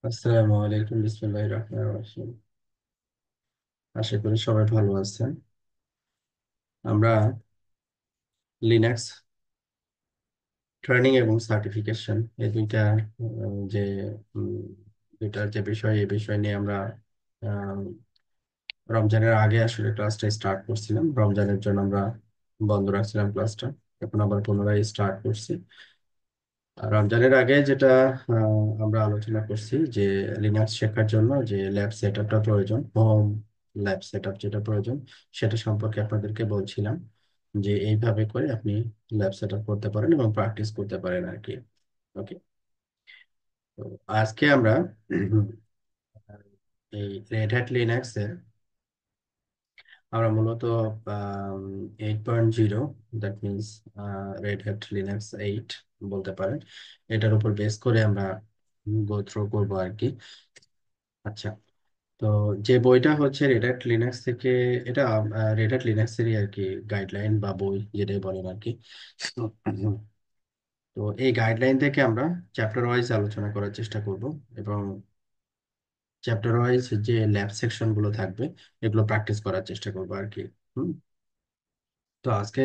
আসসালামু আলাইকুম, বিসমিল্লাহির রহমানির রহিম। আশা করি সবাই ভালো আছেন। আমরা লিনাক্স ট্রেনিং এবং সার্টিফিকেশন এই দুইটা যে উম, দুইটার যে বিষয়, এই বিষয় নিয়ে আমরা আহ, রমজানের আগে আসলে ক্লাসটা স্টার্ট করছিলাম। রমজানের জন্য আমরা বন্ধ রাখছিলাম ক্লাসটা। এখন আবার পুনরায় স্টার্ট করছি। আর রমজানের আগে যেটা আমরা আলোচনা করছি যে লিনাক্স শেখার জন্য যে ল্যাব সেট আপটা প্রয়োজন, হোম ল্যাব সেট আপ যেটা প্রয়োজন, সেটা সম্পর্কে আপনাদেরকে বলছিলাম যে এইভাবে করে আপনি ল্যাব সেট আপ করতে পারেন এবং প্র্যাকটিস করতে পারেন আর কি। ওকে। তো আজকে আমরা এই রেড হ্যাট লিনাক্স এর আমরা মূলত 8.0, that means Red Hat Linux 8 বলতে পারেন, এটার উপর বেস করে আমরা গো থ্রু করবো আর কি। আচ্ছা। তো যে বইটা হচ্ছে রেড হ্যাট লিনাক্স থেকে, এটা রেড হ্যাট লিনাক্সেরই আর কি গাইডলাইন বা বই যেটাই বলেন আর কি। তো তো এই গাইডলাইন থেকে আমরা চ্যাপ্টার ওয়াইজ আলোচনা করার চেষ্টা করব এবং চ্যাপ্টার ওয়াইজ যে ল্যাব সেকশন গুলো থাকবে এগুলো প্র্যাকটিস করার চেষ্টা করবো আর কি। হুম। তো আজকে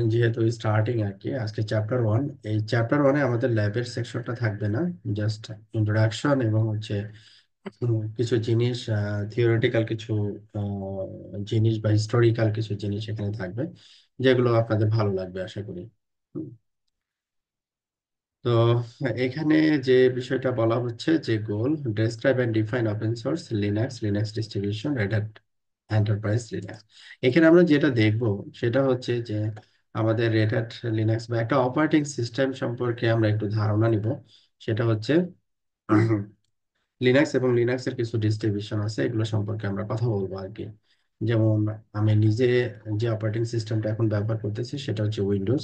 যেহেতু স্টার্টিং আর কি, আজকে চ্যাপ্টার ওয়ান। এই চ্যাপ্টার ওয়ানে আমাদের ল্যাবের সেকশনটা থাকবে না, জাস্ট ইন্ট্রোডাকশন এবং হচ্ছে কিছু জিনিস, থিওরিটিক্যাল কিছু জিনিস বা হিস্টোরিক্যাল কিছু জিনিস এখানে থাকবে, যেগুলো আপনাদের ভালো লাগবে আশা করি। হুম। তো এখানে যে বিষয়টা বলা হচ্ছে যে goal, describe and define open source Linux, Linux distribution, Red Hat enterprise Linux. এখানে আমরা যেটা দেখব সেটা হচ্ছে যে আমাদের রেড হ্যাট লিনাক্স বা একটা অপারেটিং সিস্টেম সম্পর্কে আমরা একটু ধারণা নিব। সেটা হচ্ছে লিনাক্স এবং লিনাক্সের কিছু ডিস্ট্রিবিউশন আছে, এগুলো সম্পর্কে আমরা কথা বলবো আর কি। যেমন আমি নিজে যে অপারেটিং সিস্টেমটা এখন ব্যবহার করতেছি সেটা হচ্ছে উইন্ডোজ।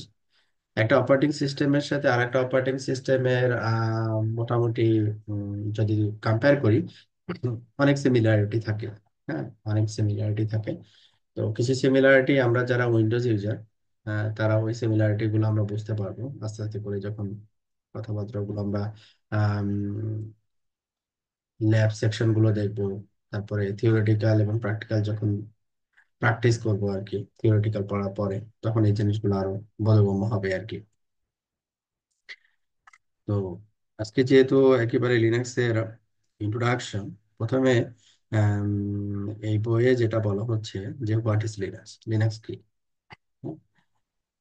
একটা অপারেটিং সিস্টেমের সাথে আরেকটা অপারেটিং সিস্টেমের মোটামুটি যদি কম্পেয়ার করি, অনেক সিমিলারিটি থাকে। হ্যাঁ, অনেক সিমিলারিটি থাকে। তো কিছু সিমিলারিটি আমরা যারা উইন্ডোজ ইউজার, তারা ওই সিমিলারিটি গুলো আমরা বুঝতে পারবো আস্তে আস্তে করে যখন কথাবার্তা গুলো আমরা ল্যাব সেকশন গুলো দেখবো। তারপরে থিওরিটিক্যাল এবং প্র্যাকটিক্যাল যখন প্র্যাকটিস করবো আর কি, থিওরিটিক্যাল পড়ার পরে, তখন এই জিনিসগুলো আরো বোধগম্য হবে আর কি। তো আজকে যেহেতু একেবারে লিনাক্সের ইন্ট্রোডাকশন, প্রথমে এই বইয়ে যেটা বলা হচ্ছে যে হোয়াট ইজ লিনাক্স, লিনাক্স কি।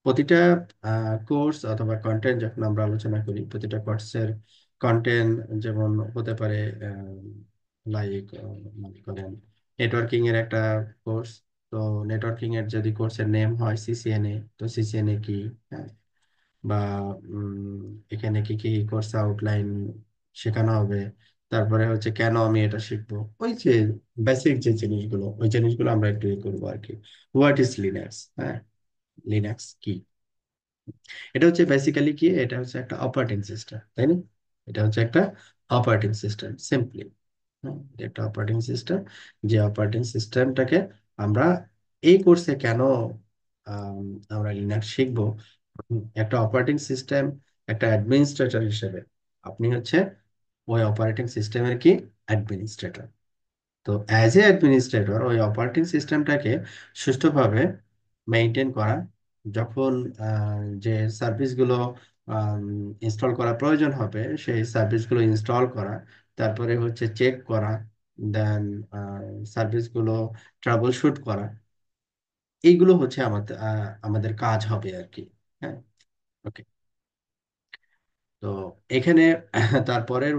প্রতিটা কোর্স অথবা কন্টেন্ট যখন আমরা আলোচনা করি, প্রতিটা কোর্সের কন্টেন্ট যেমন হতে পারে, লাইক মনে করেন নেটওয়ার্কিং এর একটা কোর্স। তো নেটওয়ার্কিং এর যদি কোর্সের নেম হয় সিসিএনএ, তো সিসিএনএ কি, হ্যাঁ, বা এখানে কি কি কোর্স আউটলাইন শেখানো হবে, তারপরে হচ্ছে কেন আমি এটা শিখবো, ওই যে বেসিক যে জিনিসগুলো, ওই জিনিসগুলো আমরা একটু করবো আর কি। হোয়াট ইজ লিনাক্স, হ্যাঁ, লিনাক্স কি। এটা হচ্ছে বেসিক্যালি কি, এটা হচ্ছে একটা অপারেটিং সিস্টেম, তাই না? এটা হচ্ছে একটা অপারেটিং সিস্টেম সিম্পলি। একটা অপারেটিং সিস্টেম, যে অপারেটিং সিস্টেমটাকে আমরা এই কোর্সে কেন আম, আমরা লিনাক্স শিখবো। একটা অপারেটিং সিস্টেম, একটা অ্যাডমিনিস্ট্রেটর হিসেবে আপনি হচ্ছে ওই অপারেটিং সিস্টেমের কি অ্যাডমিনিস্ট্রেটর। তো অ্যাজ এ অ্যাডমিনিস্ট্রেটর ওই অপারেটিং সিস্টেমটাকে সুষ্ঠুভাবে মেনটেন করা, যখন যে সার্ভিসগুলো ইনস্টল করা প্রয়োজন হবে সেই সার্ভিসগুলো ইনস্টল করা, তারপরে হচ্ছে চেক করা, দেন সার্ভিসগুলো ট্রাবল শুট করা, এইগুলো হচ্ছে আমাদের আমাদের কাজ হবে আর কি। হ্যাঁ। ওকে। তো এখানে তারপরের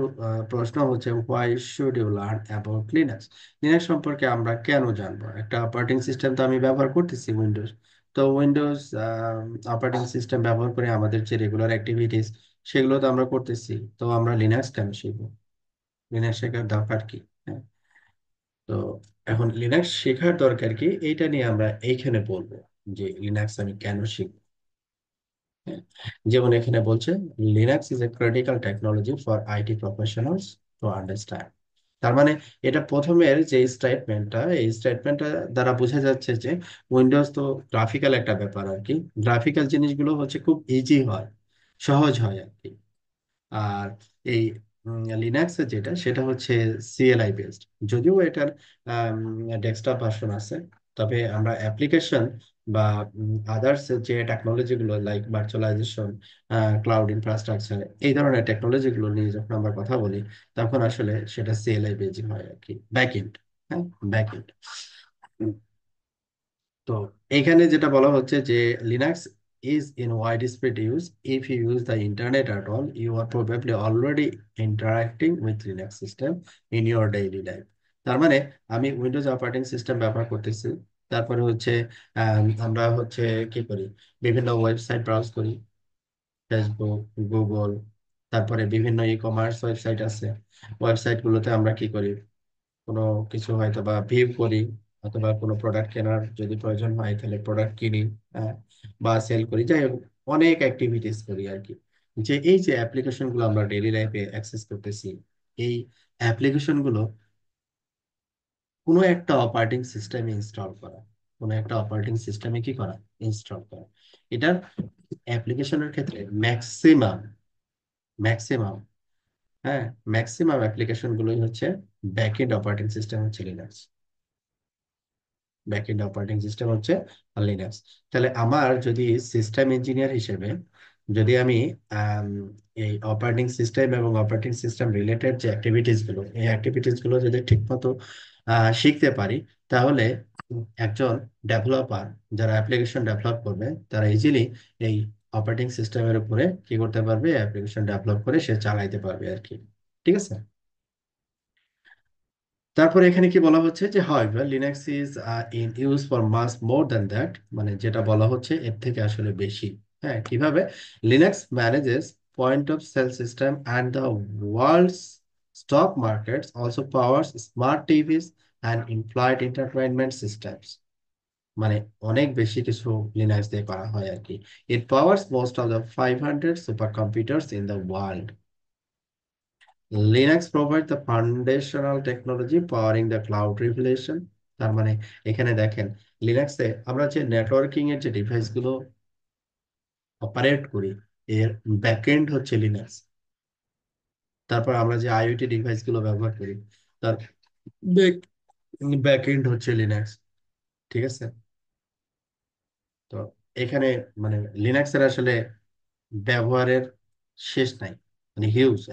প্রশ্ন হচ্ছে why should you learn about Linux. Linux সম্পর্কে আমরা কেন জানবো? একটা অপারেটিং সিস্টেম তো আমি ব্যবহার করতেছি উইন্ডোজ। তো উইন্ডোজ অপারেটিং সিস্টেম ব্যবহার করে আমাদের যে রেগুলার অ্যাক্টিভিটিস, সেগুলো তো আমরা করতেছি। তো আমরা লিনাক্স কেন শিখবো? লিনাক্স শেখার দরকার কি? হ্যাঁ। তো এখন লিনাক্স শেখার দরকার কি, এইটা নিয়ে আমরা এইখানে বলবো যে লিনাক্স আমি কেন শিখবো। হ্যাঁ, যেমন এখানে বলছে Linux is a critical technology for IT professionals to understand. তার মানে এটা প্রথমের যে স্টেটমেন্টটা, এই স্টেটমেন্টটা দ্বারা বোঝা যাচ্ছে যে উইন্ডোজ তো গ্রাফিক্যাল একটা ব্যাপার আর কি। গ্রাফিক্যাল জিনিসগুলো হচ্ছে খুব ইজি হয়, সহজ হয় আর কি। আর এই লিনাক্সের যেটা সেটা হচ্ছে সিএলআই বেসড, যদিও এটার ডেস্কটপ ভার্সন আছে, তবে আমরা অ্যাপ্লিকেশন বা আদার্স যে টেকনোলজি গুলো লাইক ভার্চুয়ালাইজেশন, ক্লাউড ইনফ্রাস্ট্রাকচার, এই ধরনের টেকনোলজি গুলো নিয়ে যখন আমরা কথা বলি, তখন আসলে সেটা সিএলআই বেসড হয় আর কি, ব্যাকএন্ড। হ্যাঁ, ব্যাকএন্ড। তো এখানে যেটা বলা হচ্ছে যে Linux is in widespread use. If you use the internet at all, you are probably already interacting with Linux system in your daily life. তার মানে আমি উইন্ডোজ অপারেটিং সিস্টেম ব্যবহার করতেছি, তারপরে হচ্ছে আমরা হচ্ছে কি করি, বিভিন্ন ওয়েবসাইট ব্রাউজ করি, ফেসবুক, গুগল, তারপরে বিভিন্ন ই কমার্স ওয়েবসাইট আছে, ওয়েবসাইট গুলোতে আমরা কি করি, কোনো কিছু হয়তো বা ভিউ করি, অথবা কোনো প্রোডাক্ট কেনার যদি প্রয়োজন হয় তাহলে প্রোডাক্ট কিনি, হ্যাঁ, বা সেল করি, যাই হোক অনেক অ্যাক্টিভিটিস করি আর কি। যে এই যে অ্যাপ্লিকেশন গুলো আমরা ডেইলি লাইফে অ্যাক্সেস করতেছি, এই অ্যাপ্লিকেশন গুলো কোনো একটা অপারেটিং সিস্টেমে ইনস্টল করা, কোনো একটা অপারেটিং সিস্টেমে কি করা, ইনস্টল করা। এটার অ্যাপ্লিকেশনের ক্ষেত্রে ম্যাক্সিমাম, ম্যাক্সিমাম, হ্যাঁ, ম্যাক্সিমাম অ্যাপ্লিকেশন গুলোই হচ্ছে ব্যাকএন্ড অপারেটিং সিস্টেম হচ্ছে লিনাক্স, ব্যাকএন্ড অপারেটিং সিস্টেম হচ্ছে লিনাক্স। তাহলে আমার যদি সিস্টেম ইঞ্জিনিয়ার হিসেবে যদি আমি আম, এই অপারেটিং সিস্টেম এবং অপারেটিং সিস্টেম রিলেটেড যে অ্যাক্টিভিটিস গুলো, এই অ্যাক্টিভিটিস গুলো যদি ঠিকমতো শিখতে পারি, তাহলে একজন ডেভেলপার, যারা অ্যাপ্লিকেশন ডেভেলপ করবে, তারা ইজিলি এই অপারেটিং সিস্টেমের উপরে কি করতে পারবে, অ্যাপ্লিকেশন ডেভেলপ করে সে চালাইতে পারবে আর কি। ঠিক আছে। তারপরে এখানে কি বলা হচ্ছে যে however Linux is in use for mass more than that, মানে যেটা বলা হচ্ছে এর থেকে আসলে বেশি। হ্যাঁ, কিভাবে? Linux manages point of sale system and the world's stock markets, also powers smart TVs and inflight entertainment systems. মানে অনেক বেশি কিছু লিনাক্স দিয়ে করা হয় আর কি। It powers most of the 500 supercomputers in the world. Linux provide the foundational technology powering the cloud revolution. তার মানে এখানে দেখেন, লিনাক্সে আমরা যে নেটওয়ার্কিং এর যে ডিভাইস গুলো অপারেট করি, এর ব্যাকএন্ড হচ্ছে লিনাক্স। তারপর আমরা যে আইওটি ডিভাইস গুলো ব্যবহার করি, তার ব্যাকএন্ড হচ্ছে লিনাক্স। ঠিক আছে। তো এখানে মানে লিনাক্সের আসলে ব্যবহারের শেষ নাই, মানে হিউজ।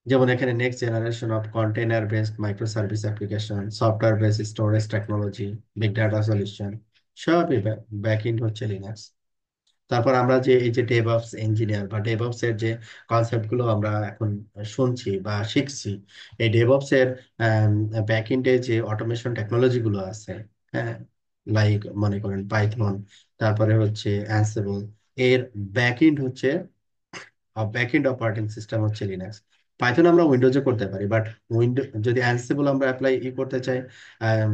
যেমন এখানে next generation of container based micro service application, software based storage technology, big data solution, সবই ব্যাকএন্ড হচ্ছে লিনাক্স। তারপর আমরা যে এই যে ডেভঅপস ইঞ্জিনিয়ার বা ডেভঅপস এর যে কনসেপ্ট গুলো আমরা এখন শুনছি বা শিখছি, এই ডেভঅপস এর ব্যাকএন্ডে যে অটোমেশন টেকনোলজি গুলো আছে, হ্যাঁ, লাইক মনে করেন পাইথন, তারপরে হচ্ছে অ্যানসিবল, এর ব্যাকএন্ড হচ্ছে ব্যাকএন্ড অপারেটিং সিস্টেম হচ্ছে লিনাক্স। পাইথন আমরা উইন্ডোজে করতে পারি, বাট উইন্ডো যদি অ্যানসিবল আমরা অ্যাপ্লাই করতে চাই, আম,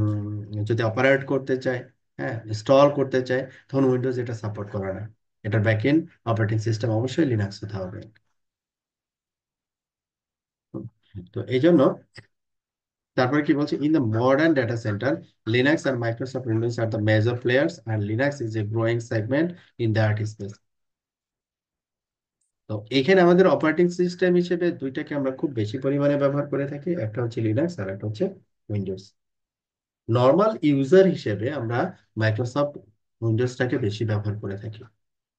যদি অপারেট করতে চাই, হ্যাঁ, ইনস্টল করতে চাই, তখন উইন্ডোজ এটা সাপোর্ট করে না। এটার ব্যাকএন্ড অপারেটিং সিস্টেম অবশ্যই লিনাক্স হতে হবে। তো এই জন্য তারপরে কি বলছে, in the modern data centre Linux and Microsoft Windows are the major players and Linux is a growing segment in that space. তো এখানে আমাদের অপারেটিং সিস্টেম হিসেবে দুইটাকে আমরা খুব বেশি পরিমাণে ব্যবহার করে থাকি, একটা হচ্ছে লিনাক্স আর একটা হচ্ছে উইন্ডোজ। নর্মাল ইউজার হিসেবে আমরা মাইক্রোসফট উইন্ডোজটাকে বেশি ব্যবহার করে থাকি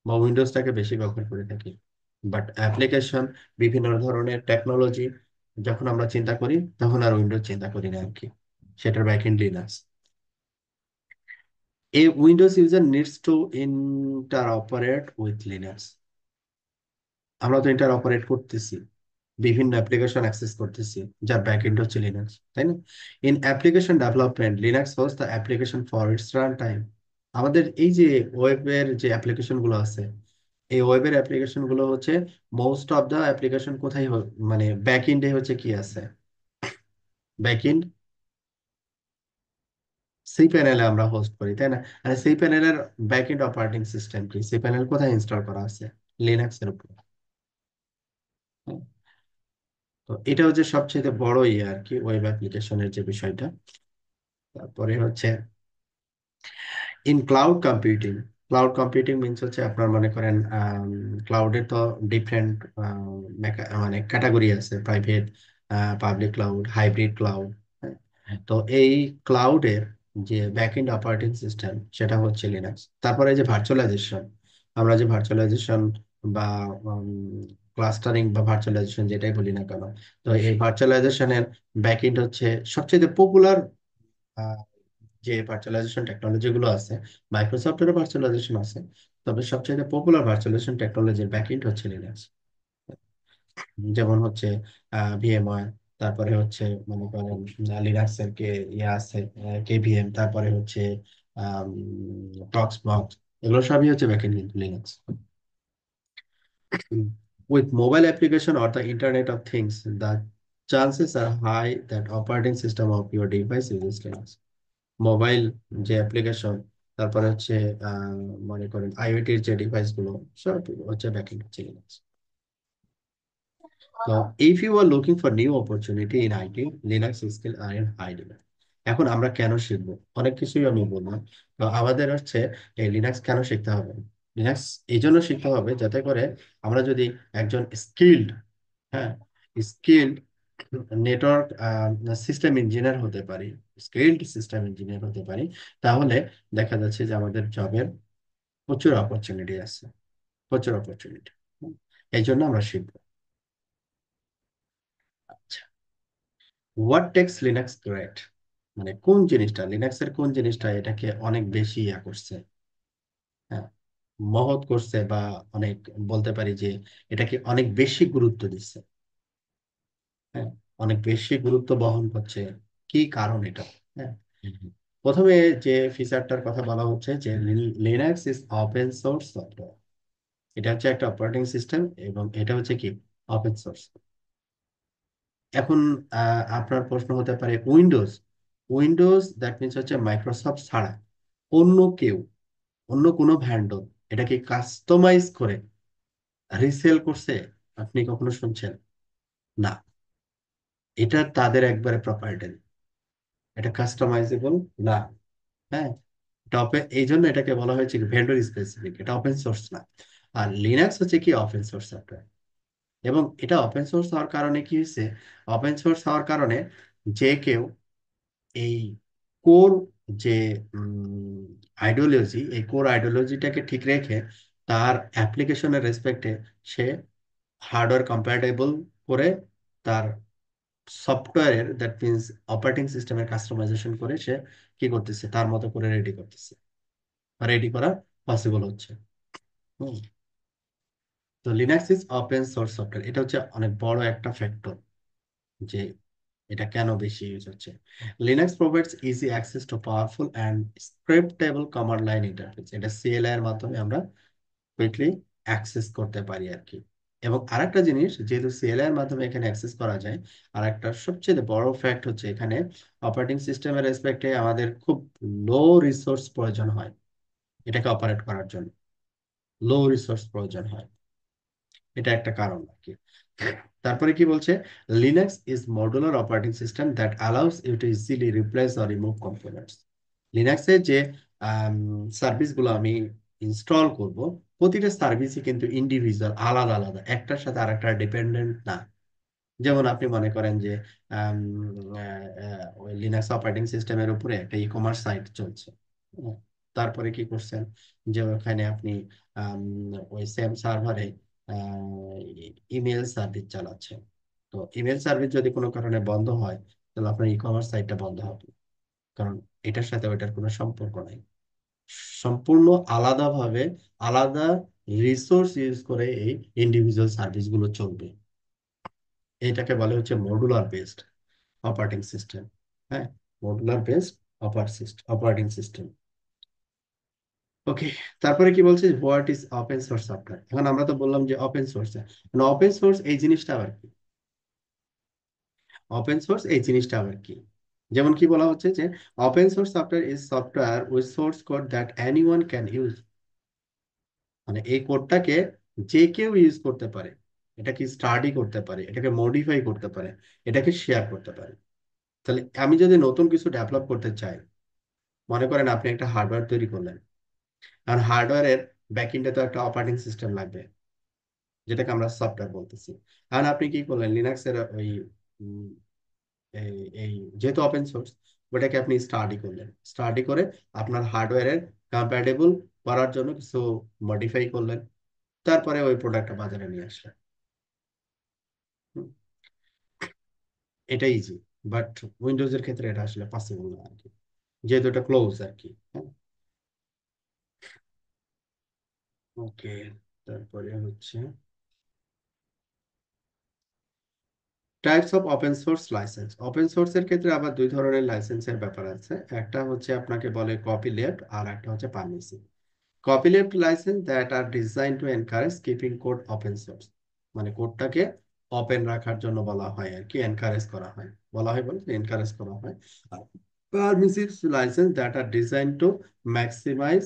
বা উইন্ডোজটাকে বেশি ব্যবহার করে থাকি। বাট অ্যাপ্লিকেশন, বিভিন্ন ধরনের টেকনোলজি যখন আমরা চিন্তা করি, তখন আর উইন্ডোজ চিন্তা করি না আর কি, সেটার backend Linux. A Windows user needs to inter operate with Linux. আমরা তো ইন্টার অপারেট করতেছি, বিভিন্ন অ্যাপ্লিকেশন অ্যাক্সেস করতেছি, যার ব্যাকএন্ড হচ্ছে লিনাক্স, তাই না? In application development Linux host the application for its run time. আমাদের এই যে ওয়েবের যে অ্যাপ্লিকেশন গুলো আছে, এই ওয়েবের অ্যাপ্লিকেশন গুলো হচ্ছে মোস্ট অফ দা অ্যাপ্লিকেশন কোথায় মানে ব্যাকএন্ডে হচ্ছে কি আছে, ব্যাকএন্ড সি প্যানেলে আমরা হোস্ট করি, তাই না? আর সি প্যানেলের ব্যাকএন্ড অপারেটিং সিস্টেম কি, সি প্যানেল কোথায় ইনস্টল করা আছে, লিনাক্স এর উপর। তো এটা হচ্ছে সবচেয়ে বড় ইয়ে আর কি, ওয়েব অ্যাপ্লিকেশনের যে বিষয়টা। তারপরে হচ্ছে in cloud computing cloud computing means হচ্ছে আপনার মনে করেন ক্লাউডের তো ডিফারেন্ট মানে ক্যাটাগরি আছে, private, public cloud, hybrid cloud. তো এই ক্লাউডের যে ব্যাকএন্ড অপারেটিং সিস্টেম সেটা হচ্ছে লিনাক্স। তারপরে এই যে ভার্চুয়ালাইজেশন, আমরা যে ভার্চুয়ালাইজেশন বা ক্লাস্টারিং বা ভার্চুয়ালাইজেশন যেটাই বলি না কেন, তো এই ভার্চুয়ালাইজেশনের ব্যাকএন্ড হচ্ছে সবচেয়ে পপুলার যে ভার্চুয়ালাইজেশন টেকনোলজি গুলো আছে। মাইক্রোসফটেরও ভার্চুয়ালাইজেশন আছে, তবে সবচেয়ে পপুলার ভার্চুয়ালাইজেশন টেকনোলজির ব্যাকএন্ড হচ্ছে লিনাক্স। যেমন হচ্ছে ভিএমওয়ার, তারপরে হচ্ছে মনে করেন লিনাক্সের কে ইয়ে আছে, কেভিএম, তারপরে হচ্ছে প্রক্সবক্স, এগুলো সবই হচ্ছে ব্যাকএন্ড কিন্তু Linux. With mobile application or the Internet of Things, the chances are high that operating system of your device uses Linux. Mobile যে অ্যাপ্লিকেশন, তারপরে হচ্ছে আহ, মনে করেন আইওটির যে ডিভাইস গুলো, সব হচ্ছে ব্যাকএন্ড হচ্ছে Linux. Now, if you are looking for new opportunity in IT, Linux skills are in high demand. এখন আমরা কেন শিখবো, অনেক কিছুই আমি বললাম। তো আমাদের হচ্ছে এই লিনাক্স কেন শিখতে হবে? লিনাক্স এই জন্য শিখতে হবে যাতে করে আমরা যদি একজন স্কিল্ড, হ্যাঁ, স্কিল্ড নেটওয়ার্ক সিস্টেম ইঞ্জিনিয়ার হতে পারি, স্কিল্ড সিস্টেম ইঞ্জিনিয়ার হতে পারি, তাহলে দেখা যাচ্ছে যে আমাদের জবের প্রচুর অপরচুনিটি আছে, প্রচুর অপরচুনিটি। এই জন্য আমরা শিখবো। আচ্ছা, হোয়াট টেক্স লিনাক্স গ্রেট, মানে কোন জিনিসটা, লিনাক্সের কোন জিনিসটা এটাকে অনেক বেশি ইয়া করছে, হ্যাঁ, মহৎ করছে, বা অনেক, বলতে পারি যে এটাকে অনেক বেশি গুরুত্ব দিচ্ছে, হ্যাঁ, অনেক বেশি গুরুত্ব বহন করছে। কি কারণ এটা? হ্যাঁ, প্রথমে যে ফিচারটার কথা বলা হচ্ছে যে Linux is open source software. এটা হচ্ছে একটা অপারেটিং সিস্টেম এবং এটা হচ্ছে কি, ওপেন সোর্স। এখন আপনার প্রশ্ন হতে পারে উইন্ডোজ, উইন্ডোজ দ্যাট মিনস হচ্ছে মাইক্রোসফট ছাড়া অন্য কেউ, অন্য কোনো ভ্যান্ডর এটাকে কাস্টমাইজ করে রিসেল করছে আপনি কখনো শুনছেন? না, এটা তাদের একবারে প্রপার্টি, এটা কাস্টমাইজেবল না। হ্যাঁ, এটা এই জন্য এটাকে বলা হয়েছে ভেন্ডর স্পেসিফিক, এটা ওপেন সোর্স না। আর লিনাক্স হচ্ছে কি ওপেন সোর্স সফটওয়্যার। এবং এটা ওপেন সোর্স হওয়ার কারণে কি হয়েছে, ওপেন সোর্স হওয়ার কারণে যে কেউ এই কোর যে আইডিওলজি, এই কোর আইডিওলজিটাকে ঠিক রেখে তার অ্যাপ্লিকেশনের রেসপেক্টে সে হার্ডওয়্যার কম্প্যাটেবল করে তার সফটওয়্যারের, দ্যাট মিনস অপারেটিং সিস্টেমের কাস্টমাইজেশন করে সে কি করতেছে, তার মতো করে রেডি করতেছে, রেডি করা পসিবল হচ্ছে। হুম। তো Linux is open source software, এটা হচ্ছে অনেক বড় একটা ফ্যাক্টর যে এটা কেন বেশি ইউজ হচ্ছে। Linux provides easy access to powerful and scriptable command line interface, এটা সিএলআই এর মাধ্যমে আমরা কুইকলি অ্যাক্সেস করতে পারি আর কি। এবং আরেকটা জিনিস, যেহেতু সিএলআই এর মাধ্যমে এখানে অ্যাক্সেস করা যায়, আর একটা সবচেয়ে বড় ফ্যাক্ট হচ্ছে এখানে অপারেটিং সিস্টেমের রেসপেক্টে আমাদের খুব লো রিসোর্স প্রয়োজন হয় এটাকে অপারেট করার জন্য, লো রিসোর্স প্রয়োজন হয়, এটা একটা কারণ আর কি। তারপরে কি বলছে, Linux is modular operating system that allows you to easily replace or remove components. লিনাক্সের যে সার্ভিসগুলো আমি ইনস্টল করব, প্রতিটা সার্ভিসই কিন্তু ইন্ডিভিজুয়াল, আলাদা আলাদা, একটার সাথে আরেকটা ডিপেন্ডেন্ট না। যেমন আপনি মনে করেন যে আম, ওই লিনাক্স অপারেটিং সিস্টেমের উপরে একটা ই কমার্স সাইট চলছে। হ্যাঁ, তারপরে কি করছেন যে ওখানে আপনি আম, ওই সেম সার্ভারে ইমেল সার্ভিস চালাচ্ছেন। তো ইমেল সার্ভিস যদি কোনো কারণে বন্ধ হয়, তাহলে আপনার ই কমার্স সাইটটা বন্ধ হবে, কারণ এটার সাথে ওইটার কোনো সম্পর্ক নাই। সম্পূর্ণ আলাদাভাবে, আলাদা রিসোর্স ইউজ করে এই ইন্ডিভিজুয়াল সার্ভিসগুলো চলবে। এটাকে বলে হচ্ছে মডুলার বেসড অপারেটিং সিস্টেম। হ্যাঁ, মডুলার বেসড অপারেটিং সিস্টেম। ওকে, তারপরে কি বলছে, what is open source software. এখন আমরা তো বললাম যে ওপেন সোর্স, ওপেন সোর্স এই জিনিসটা আবার কি, ওপেন সোর্স এই জিনিসটা আবার কি? যেমন কি বলা হচ্ছে যে open source software is software with source code that anyone can use. মানে এই কোডটাকে যে কেউ ইউজ করতে পারে, এটাকে স্টাডি করতে পারে, এটাকে মডিফাই করতে পারে, এটাকে শেয়ার করতে পারে। তাহলে আমি যদি নতুন কিছু ডেভেলপ করতে চাই, মনে করেন আপনি একটা হার্ডওয়্যার তৈরি করলেন, আর হার্ডওয়্যারের ব্যাকএন্ডে তো একটা অপারেটিং সিস্টেম লাগবে, যেটাকে আমরা সফটওয়্যার বলতেছি। আর আপনি কি করলেন, লিনাক্সের ওই উম, এই এই যেহেতু ওপেন সোর্স, ওটাকে আপনি স্টাডি করলেন, স্টাডি করে আপনার হার্ডওয়্যারের কম্প্যাটেবল করার জন্য কিছু মডিফাই করলেন, তারপরে ওই প্রোডাক্টটা বাজারে নিয়ে আসলেন। হুম, এটা ইজি। বাট উইন্ডোজের ক্ষেত্রে এটা আসলে পসিবল না আর কি, যেহেতু এটা ক্লোজ আর কি। হ্যাঁ, ওকে। তারপরে হচ্ছে types of open source licence. Open সোর্সের ক্ষেত্রে আবার দুই ধরনের লাইসেন্সের ব্যাপার আছে। একটা হচ্ছে আপনাকে বলে কপি লেফট, আর একটা হচ্ছে permissive. Copyleft license that are design to encourage keeping code open source, মানে কোডটাকে ওপেন রাখার জন্য বলা হয় আর কি, এনকারেজ করা হয়, বলা হয় বলতে এনকারেজ করা হয়। আর permissive license that are design to maximize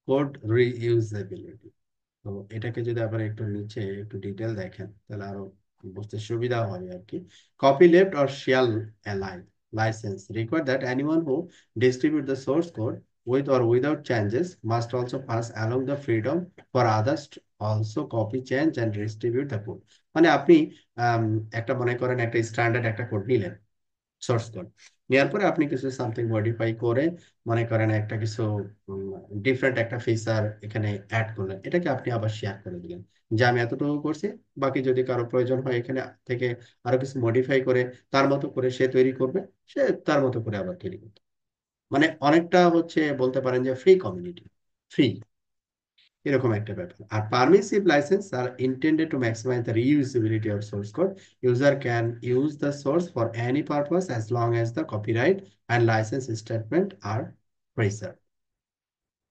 code reusability. তো এটাকে যদি আবার একটু নিচে একটু ডিটেল দেখেন তাহলে আরো বুঝতে সুবিধা হবে আর কি। Copyleft or share alike license require that anyone who distribute the source code with or without changes must also pass along the freedom for others to also copy, change and distribute the code। মানে আপনি আম, একটা মনে করেন একটা standard একটা code নিলেন, source code নেওয়ার পরে আপনি কিছু সামথিং মডিফাই করে মনে করেন একটা কিছু ডিফারেন্ট একটা ফিচার এখানে অ্যাড করলেন, এটাকে আপনি আবার শেয়ার করে দিলেন যে আমি এতটুকু করছি, বাকি যদি কারো প্রয়োজন হয় এখানে থেকে আরো কিছু মডিফাই করে তার মতো করে সে তৈরি করবে, সে তার মতো করে আবার তৈরি করবে। মানে অনেকটা হচ্ছে বলতে পারেন যে ফ্রি কমিউনিটি, ফ্রি, এরকম একটা ব্যাপার। আর permissive license are intended to maximize the reusability of source code. User can use the source for any purpose as long as the copyright and license statement are preserve.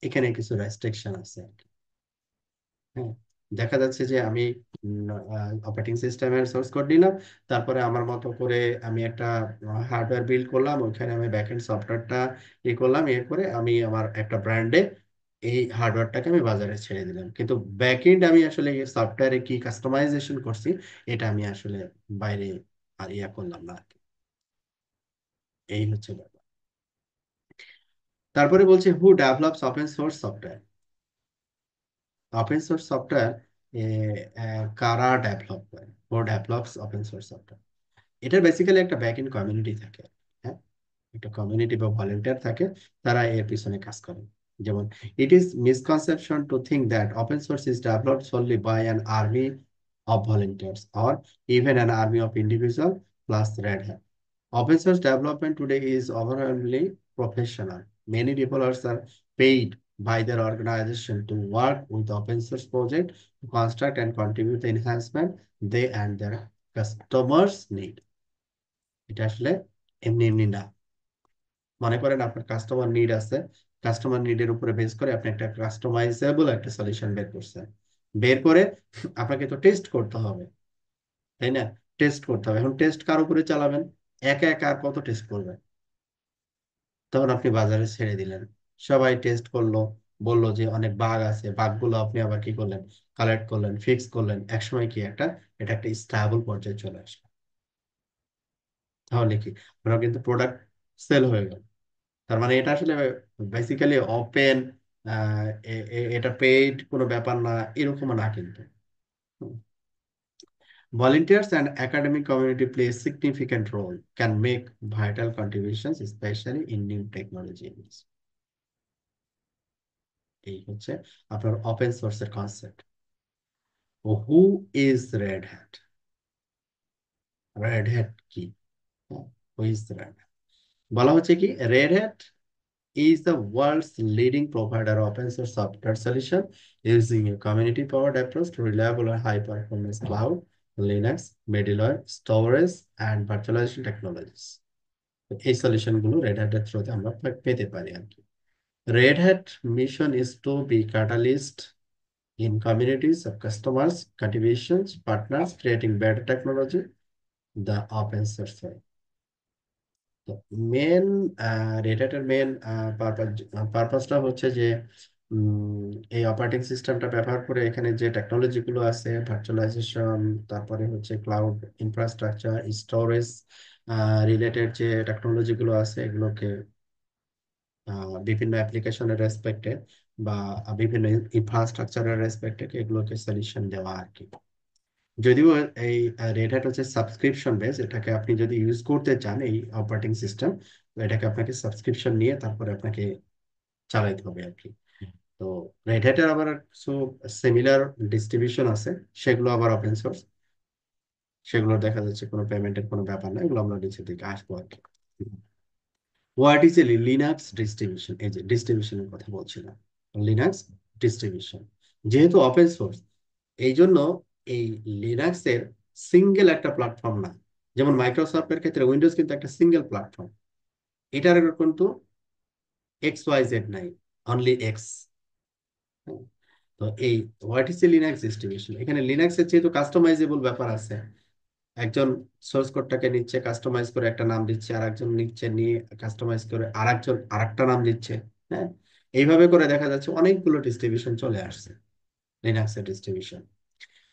এখানে কিছু restriction আছে আর কি। হ্যাঁ, দেখা যাচ্ছে যে আমি অপারেটিং সিস্টেমের সোর্স কোড নিলাম, তারপরে আমার মতো করে আমি একটা হার্ডওয়্যার বিল্ড করলাম, ওইখানে আমি ব্যাকএন্ড সফটওয়্যারটা করলাম, করে আমি আমার একটা ব্র্যান্ডে এই হার্ডওয়্যারটাকে আমি বাজারে ছেড়ে দিলাম, কিন্তু ব্যাকএন্ড আমি আসলে সফটওয়্যারে কি কাস্টমাইজেশন করছি এটা আমি আসলে বাইরে আর করলাম না আর কি। এই হচ্ছে ব্যাপার। তারপরে বলছে who develops open source software. Open source software কারা ডেভেলপ করে, who develops open source software. এটার বেসিক্যালি একটা ব্যাক এন্ড কমিউনিটি থাকে। হ্যাঁ, একটা কমিউনিটি বা ভলেন্টিয়ার থাকে, তারা এর পিছনে কাজ করে। যেমন it is misconception to think that open source is developed solely by an army of volunteers or even an army of individual plus red hat. Open source development today is overwhelmingly professional. Many developers are paid by their organization to work with open source project to construct and contribute the enhancement they and their customers need. এটা আসলে এমনি এমনি না। মনে করেন আপনার customer need আছে, customer নিডের উপরে বেস করে আপনি একটা কাস্টমাইজেবল একটা সলিউশন বের করছেন, বের করে আপনাকে তো টেস্ট করতে হবে, তাই না? টেস্ট করতে হবে, এখন টেস্ট কার উপরে চালাবেন? একা একা আর কত টেস্ট করবেন? তখন আপনি বাজারে ছেড়ে দিলেন, সবাই টেস্ট করলো, বললো যে অনেক বাগ আছে, বাগগুলো আপনি আবার কি করলেন, কালেক্ট করলেন, ফিক্স করলেন, একসময় কি একটা এটা একটা স্টেবল পর্যায়ে চলে আসলো, তাহলে কি আপনার কিন্তু প্রোডাক্ট সেল হয়ে গেল। তার মানে এটা আসলে বেসিক্যালি ওপেন, এটা পেইড কোনো ব্যাপার না, এরকম না কিন্তু। Volunteers and academic community play a significant role, can make vital contributions, especially in new technology. এই হচ্ছে আপনার ওপেন সোর্সের concept. Who is Red Hat? Red Hat কি? Who is red? বলা হচ্ছে কি, Red Hat is the world's leading provider of open source software solution using a community-powered approach to reliable and high-performance cloud, Linux, middleware, storage, and virtualization technologies. তো এই solution গুলো red হ্যাটের থ্রুতে আমরা পেতে পারি আর কি। Red Hat mission is to be catalyst in communities of customers, contributions, partners, creating better technology, the open source way. তো মেন রেড মেন পারপাসটা হচ্ছে যে এই অপারেটিং সিস্টেমটা ব্যবহার করে এখানে যে টেকনোলজি গুলো আছে, ভার্চুয়ালাইজেশন, তারপরে হচ্ছে ক্লাউড ইনফ্রাস্ট্রাকচার, স্টোরেজ রিলেটেড যে টেকনোলজি গুলো আছে, এগুলোকে বিভিন্ন অ্যাপ্লিকেশনের রেসপেক্টে বা বিভিন্ন ইনফ্রাস্ট্রাকচারের রেসপেক্টে এগুলোকে সলিউশন দেওয়া আর কি। যদিও এই রেড হ্যাট হচ্ছে সাবস্ক্রিপশন বেস, এটাকে আপনি যদি ইউজ করতে চান এই অপারেটিং সিস্টেম, তো এটাকে আপনাকে সাবস্ক্রিপশন নিয়ে তারপরে আপনাকে চালাইতে হবে আর কি। তো রেড হ্যাটের আবার কিছু সিমিলার ডিস্ট্রিবিউশন আছে, সেগুলো আবার ওপেন সোর্স, সেগুলো দেখা যাচ্ছে কোনো পেমেন্টের কোনো ব্যাপার না, এগুলো আমরা নিচের দিকে আসবো আর কি। What is a Linux distribution, এই যে ডিস্ট্রিবিউশনের কথা বলছিলাম, লিনাক্স ডিস্ট্রিবিউশন যেহেতু ওপেন সোর্স, এই জন্য এই লিনাক্স এর সিঙ্গেল একটা প্ল্যাটফর্ম না। যেমন মাইক্রোসফটের ক্ষেত্রে উইন্ডোজ কিন্তু একটা সিঙ্গেল প্ল্যাটফর্ম, এটার কিন্তু এক্স ওয়াই জেড নাই, অনলি এক্স। তো এই what is a Linux distribution, এখানে লিনাক্সের যেহেতু কাস্টমাইজেবল ব্যাপার আছে, একজন সোর্স কোডটাকে নিচ্ছে কাস্টমাইজ করে একটা নাম দিচ্ছে, আর একজন নিচ্ছে নিয়ে কাস্টমাইজ করে আর একজন আর একটা নাম দিচ্ছে। হ্যাঁ, এইভাবে করে দেখা যাচ্ছে অনেকগুলো ডিস্ট্রিবিউশন চলে আসছে, লিনাক্সের ডিস্ট্রিবিউশন।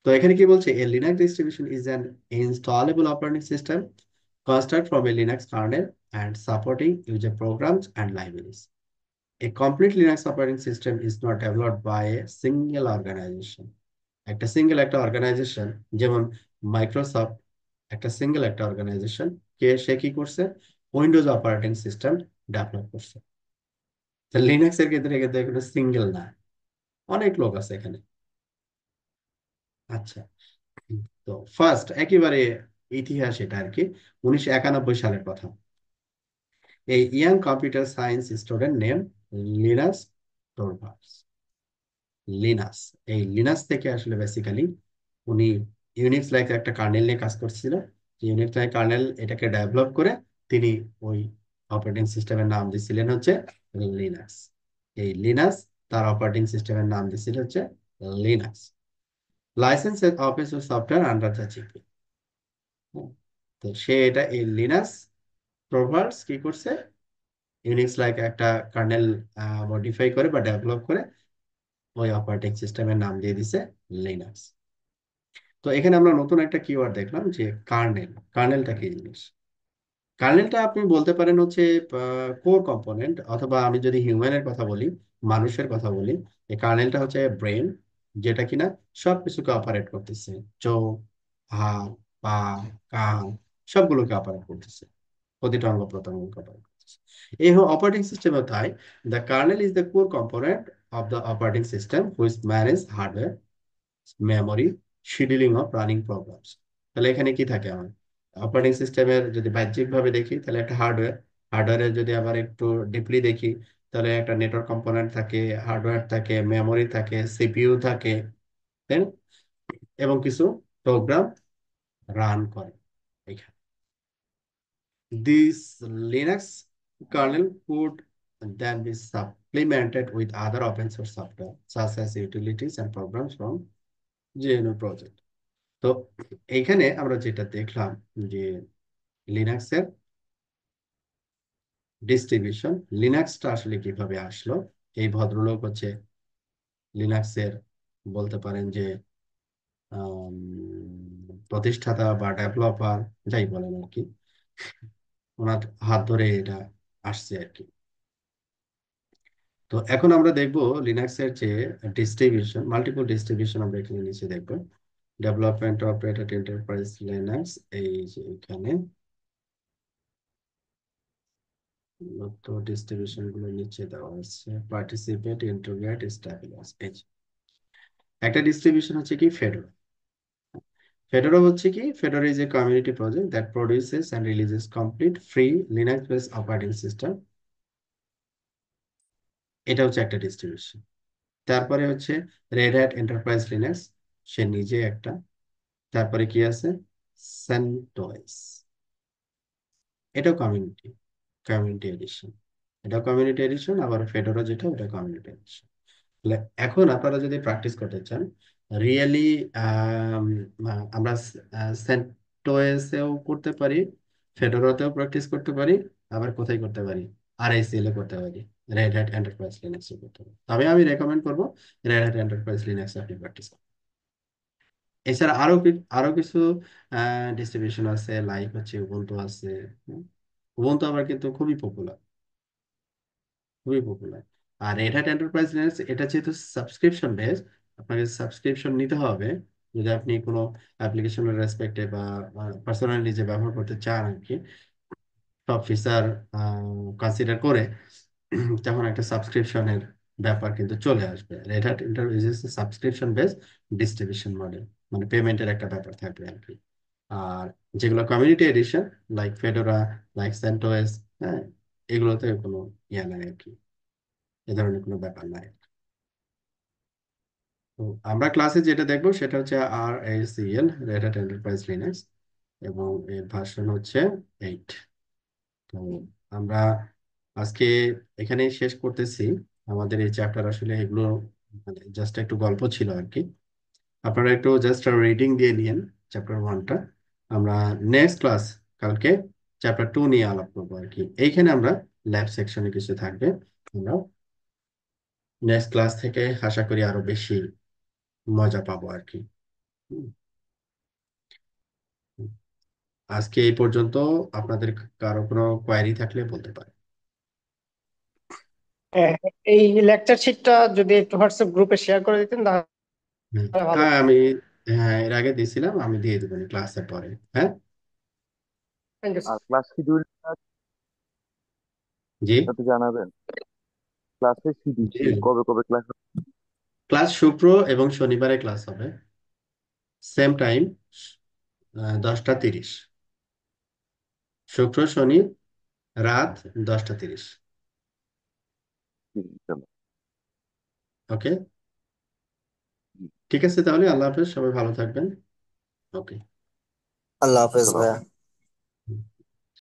তো এখানে কি বলছে, a Linux distribution is an installable operating system construct from a Linux kernel and supporting user programs and libraries. A complete Linux operating system is not developed by a single organization. একটা single একটা organisation, যেমন Microsoft একটা single একটা organisation, সে কি করছে, Windows operating system develop করছে। তো Linux এর ক্ষেত্রে কিন্তু এখানে সিঙ্গেল না, অনেক লোক আছে এখানে। আচ্ছা, তো ফার্স্ট একেবারে ইতিহাস এটা আর কি, 1991 সালের কথা। এই young computer science student name Linus Torvalds. Linus, এই লিনাস থেকে আসলে বেসিক্যালি উনি ইউনিক্স লাইক একটা কার্নেল নিয়ে কাজ করছিল। ইউনিক্স লাইক কার্নেল এটাকে ডেভেলপ করে তিনি ওই অপারেটিং সিস্টেমের নাম দিয়েছিলেন হচ্ছে লিনাক্স। এই লিনাক্স তার অপারেটিং সিস্টেমের নাম দিয়েছিল হচ্ছে Linux. Licence open source software under the GP. তো সে এটা এই লিনাক্স টরভালডস কি করছে, ইউনিক্স লাইক একটা কার্নেল মডিফাই করে বা ডেভেলপ করে ওই অপারেটিং সিস্টেমের নাম দিয়ে দিছে লিনাক্স। তো এখানে আমরা নতুন একটা কিওয়ার্ড দেখলাম যে কার্নেল। কার্নেলটা কি জিনিস? কার্নেলটা আপনি বলতে পারেন হচ্ছে কোর কম্পোনেন্ট, অথবা আমি যদি হিউম্যানের কথা বলি, মানুষের কথা বলি, এই কার্নেলটা হচ্ছে ব্রেন, যেটা কিনা সবকিছুকে অপারেট করতেছে, চোখ, হাত, পা, কান, সবগুলোকে অপারেট করতেছে, প্রতিটা অঙ্গ প্রত্যঙ্গকে অপারেট করতেছে। এই অপারেটিং সিস্টেমও তাই, the kernel is the core component of the operating system which manage hardware, memory, scheduling of running programs. তাহলে এখানে কি থাকে, আমার অপারেটিং সিস্টেমের যদি বাহ্যিক ভাবে দেখি তাহলে একটা হার্ডওয়্যার, হার্ডওয়্যারের যদি আবার একটু ডিপলি দেখি তাহলে একটা নেটওয়ার্ক কম্পোনেন্ট থাকে, হার্ডওয়্যার থাকে, মেমোরি থাকে, সিপিইউ থাকে, তাই না? এবং কিছু প্রোগ্রাম রান করে এখানে। This Linux kernel could then be supplemented with other open source software such as utilities and programs from GNU project. তো এইখানে আমরা যেটা দেখলাম যে লিনাক্সের ডিস্ট্রিবিউশন, লিনাক্সটা আসলে কিভাবে আসলো, এই ভদ্রলোক হচ্ছে লিনাক্সের বলতে পারেন যে আম, প্রতিষ্ঠাতা বা ডেভেলপার, যাই বলেন আর কি, ওনার হাত ধরে এটা আসছে আর কি। তো এখন আমরা দেখব লিনাক্সের যে ডিস্ট্রিবিউশন, মাল্টিপল ডিস্ট্রিবিউশন আমরা এখানে নিচে দেখব। Development of Red Hat enterprise Linux, এই যে এখানে তো ডিস্ট্রিবিউশন গুলো নিচে দেওয়া আছে, পার্টিসিপেট, ইন্টিগ্রেট, স্টেবিলাইজ। এই যে একটা ডিস্ট্রিবিউশন হচ্ছে কি ফেডোরা। ফেডোরা হচ্ছে কি, Fedora is a community project that produces and releases complete free Linux based operating system. এটা হচ্ছে একটা ডিস্ট্রিবিউশন। তারপরে হচ্ছে রেড হ্যাট এন্টারপ্রাইজ লিনাক্স, সে নিজে একটা। তারপরে কি আছে, সেন্টোস, এটাও কমিউনিটি, কমিউনিটি এডিশন। এটাও কমিউনিটি এডিশন, আবার ফেডোরা যেটা ওটা কমিউনিটি এডিশন। এখন আপনারা যদি প্র্যাকটিস করতে চান রিয়েলি, আমরা সেন্টোসেও করতে পারি, ফেডোরাতেও প্র্যাকটিস করতে পারি, আবার কোথায় করতে পারি, আরআইসিএল এ করতে পারি, রেড হ্যাট এন্টারপ্রাইজ লিনাক্সে করতে পারি। তবে আমি রেকমেন্ড করবো রেড হ্যাট এন্টারপ্রাইজ লিনাক্সে আপনি প্র্যাকটিস। এছাড়া আরো কিছু ডিস্ট্রিবিউশন আছে, লাইক হচ্ছে উবুন্টু আছে। উবুন্টু আবার কিন্তু খুবই পপুলার, খুবই পপুলার। আর রেড হ্যাট এন্টারপ্রাইজ লিনাক্স এটা যেহেতু সাবস্ক্রিপশন বেস, আপনাকে সাবস্ক্রিপশন নিতে হবে যদি আপনি কোনো অ্যাপ্লিকেশনের রেসপেক্টে বা পার্সোনালি যে ব্যবহার করতে চান আর কি, সব ফিচার কনসিডার করে, তখন একটা সাবস্ক্রিপশনের ব্যাপার কিন্তু চলে আসবে। Red Hat enterprise subscription base distribution model, মানে পেমেন্টের একটা ব্যাপার থাকবে আর কি। আর যেগুলো community edition, like Fedora, like CentOS, হ্যাঁ, এগুলোতে কোনো ইয়া নাই আর কি, এ ধরনের কোনো ব্যাপার নাই। তো আমরা ক্লাসে যেটা দেখবো সেটা হচ্ছে RACL, Red Hat enterprise Linux, এবং এর ভার্সন হচ্ছে 8। তো আমরা আজকে এখানেই শেষ করতেছি আমাদের এই চ্যাপ্টার। আসলে এগুলো মানে জাস্ট একটু গল্প ছিল আর কি, আপনারা একটু জাস্ট রিডিং দিয়ে নিন চ্যাপ্টার 1টা। আমরা নেক্সট ক্লাস কালকে চ্যাপ্টার 2 নিয়ে আলাপ করবো আর কি। এইখানে আমরা ল্যাব সেকশনে কিছু থাকবে, আমরা নেক্সট ক্লাস থেকে আশা করি আরো বেশি মজা পাবো আর কি। হুম। আজকে এই পর্যন্ত। আপনাদের কারো কোনো কোয়ারি থাকলে বলতে পারেন। হ্যাঁ, এই লেকচার শিটটা যদি একটু হোয়াটসঅ্যাপ গ্রুপে শেয়ার করে দিতেন তাহলে হুম। ভালো হ্যাঁ, হতো। আমি, হ্যাঁ, এর আগে দিয়েছিলাম, আমি দিয়ে দেবো ক্লাসের পরে। হ্যাঁ। থ্যাংক ইউ আর স্যার। ক্লাস শিডিউলটা জি। একটু জানাবেন, ক্লাসের শিডিউল জি, কি কবে কবে ক্লাস? ক্লাস শুক্র এবং শনিবারে ক্লাস হবে, সেম টাইম, 10টা 30। শুক্র শনি রাত 10টা 30। চলো। ওকে, ঠিক আছে তাহলে, আল্লাহ হাফেজ, সবাই ভালো থাকবেন। ওকে। আল্লাহ হাফেজ চলো। ভাইয়া।